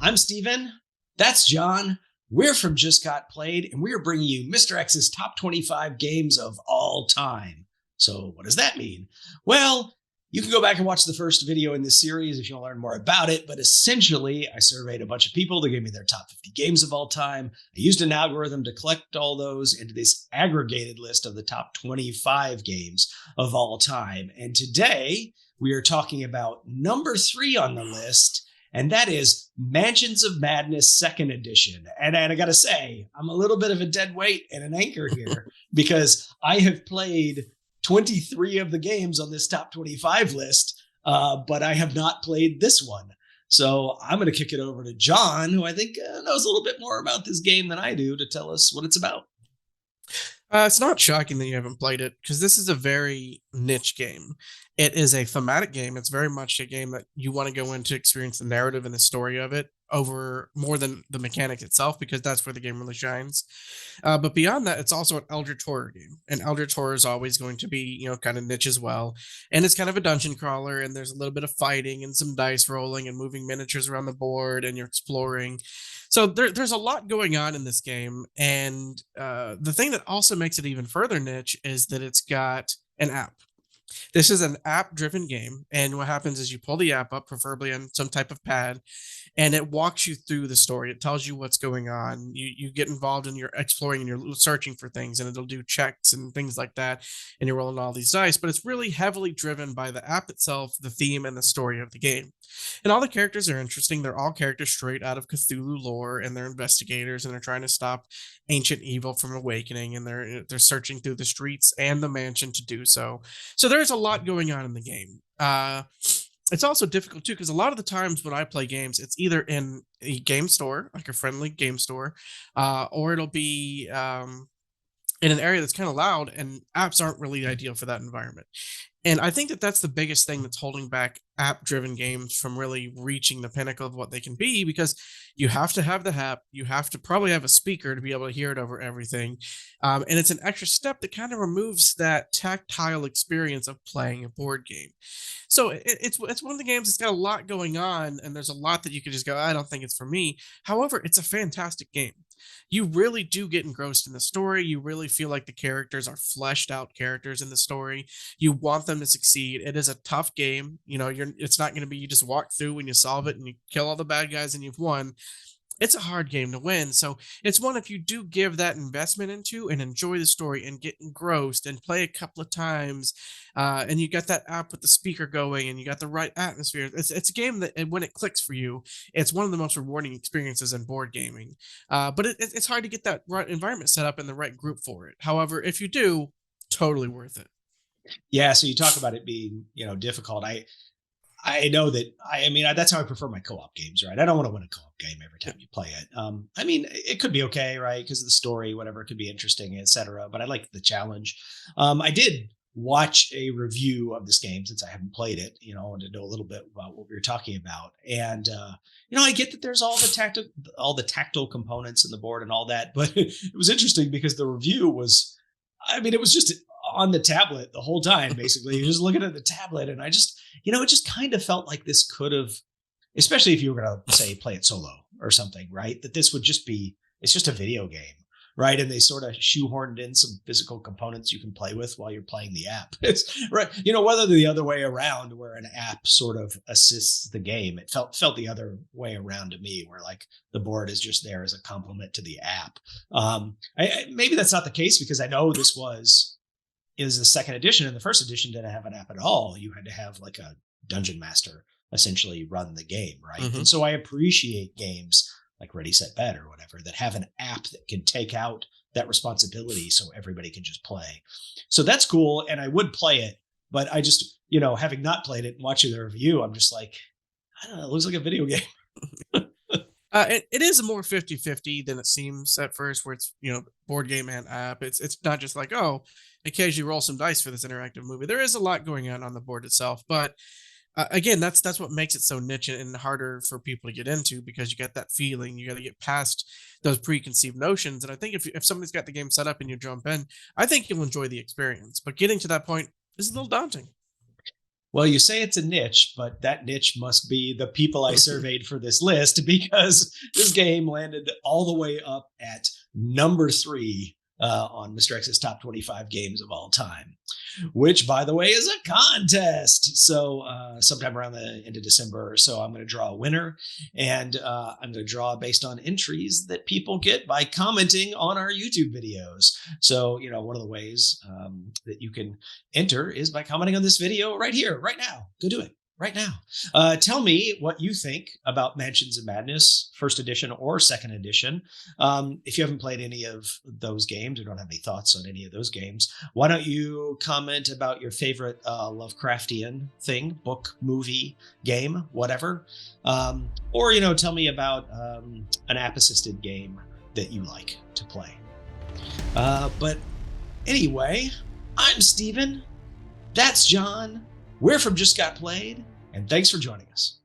I'm Steven. That's John. We're from Just Got Played, and we're bringing you MrX's top 25 games of all time. So what does that mean? Well, you can go back and watch the first video in this series if you want to learn more about it, but essentially, I surveyed a bunch of people. They gave me their top 50 games of all time. I used an algorithm to collect all those into this aggregated list of the top 25 games of all time. And today, we are talking about number 3 on the list, and that is Mansions of Madness 2nd Edition. And I got to say, I'm a little bit of a dead weight and an anchor here because I have played 23 of the games on this top 25 list, but I have not played this one. So I'm going to kick it over to John, who I think knows a little bit more about this game than I do, to tell us what it's about. It's not shocking that you haven't played it because this is a very niche game. It is a thematic game. It's very much a game that you want to go in to experience the narrative and the story of it over more than the mechanic itself, because that's where the game really shines. But beyond that, it's also an Eldritch horror game, and Eldritch horror is always going to be, kind of niche as well. And it's kind of a dungeon crawler, and there's a little bit of fighting and some dice rolling and moving miniatures around the board, and you're exploring. So there's a lot going on in this game, and the thing that also makes it even further niche is that it's got an app. This is an app-driven game, and what happens is you pull the app up, preferably on some type of pad, and it walks you through the story. It tells you what's going on. You get involved in your exploring and you're searching for things, and it'll do checks and things like that, and you're rolling all these dice. But it's really heavily driven by the app itself, the theme, and the story of the game. And all the characters are interesting. They're all characters straight out of Cthulhu lore, and they're investigators, and they're trying to stop ancient evil from awakening, and they're searching through the streets and the mansion to do so. So there's a lot going on in the game. It's also difficult too, because a lot of the times when I play games, it's either in a game store, like a friendly game store, or it'll be in an area that's kind of loud, and apps aren't really ideal for that environment. And I think that that's the biggest thing that's holding back app-driven games from really reaching the pinnacle of what they can be, because you have to have the app, you have to probably have a speaker to be able to hear it over everything, and it's an extra step that kind of removes that tactile experience of playing a board game. So it's one of the games that's got a lot going on, and there's a lot that you could just go, I don't think it's for me. However, it's a fantastic game. You really do get engrossed in the story. You really feel like the characters are fleshed out characters in the story. You want them to succeed. It is a tough game. It's not going to be you just walk through and you solve it and you kill all the bad guys and you've won. It's a hard game to win. So it's one, if you do give that investment into and enjoy the story and get engrossed and play a couple of times, and you got that app with the speaker going and you got the right atmosphere. It's a game that, and when it clicks for you, it's one of the most rewarding experiences in board gaming. But it's hard to get that right environment set up and the right group for it. However, if you do, totally worth it. Yeah, so you talk about it being, difficult. I know that that's how I prefer my co-op games, right? I don't want to win a co-op game every time you play it. It could be okay, right? Because of the story, whatever, it could be interesting, etc. But I like the challenge. I did watch a review of this game since I haven't played it, and to know a little bit about what we were talking about. And I get that there's all the tactile components in the board and all that, but it was interesting because the review was, it was just on the tablet the whole time, basically. You're just looking at the tablet, and I just, it just kind of felt like this could have, especially if you were going to say play it solo or something, right? That this would just be, it's just a video game, right? And they sort of shoehorned in some physical components you can play with while you're playing the app. It's right, whether the other way around, where an app sort of assists the game, it felt the other way around to me, where like the board is just there as a complement to the app. Maybe that's not the case, because I know this is the 2nd edition, and the 1st edition didn't have an app at all. You had to have like a dungeon master essentially run the game, right? Mm-hmm. And so I appreciate games like Ready, Set, Bet or whatever that have an app that can take out that responsibility so everybody can just play. So that's cool, and I would play it, but I just, having not played it and watching the review, I'm just like, I don't know, it looks like a video game. It is more 50-50 than it seems at first, where it's, board game and app. It's not just like, oh, occasionally roll some dice for this interactive movie. There is a lot going on the board itself, but again, that's what makes it so niche and harder for people to get into, because you get that feeling. You got to get past those preconceived notions. And I think if somebody's got the game set up and you jump in, I think you'll enjoy the experience. But getting to that point is a little daunting. Well, you say it's a niche, but that niche must be the people I surveyed for this list, because this game landed all the way up at number 3 on MrX's top 25 games of all time, which, by the way, is a contest. So sometime around the end of December or so, I'm going to draw a winner, and I'm going to draw based on entries that people get by commenting on our YouTube videos. So, one of the ways that you can enter is by commenting on this video right here, right now. Go do it right now. Tell me what you think about Mansions of Madness, first edition or second edition. If you haven't played any of those games or don't have any thoughts on any of those games, why don't you comment about your favorite Lovecraftian thing, book, movie, game, whatever. Or, tell me about an app-assisted game that you like to play. But anyway, I'm Steven. That's John. We're from Just Got Played. And thanks for joining us.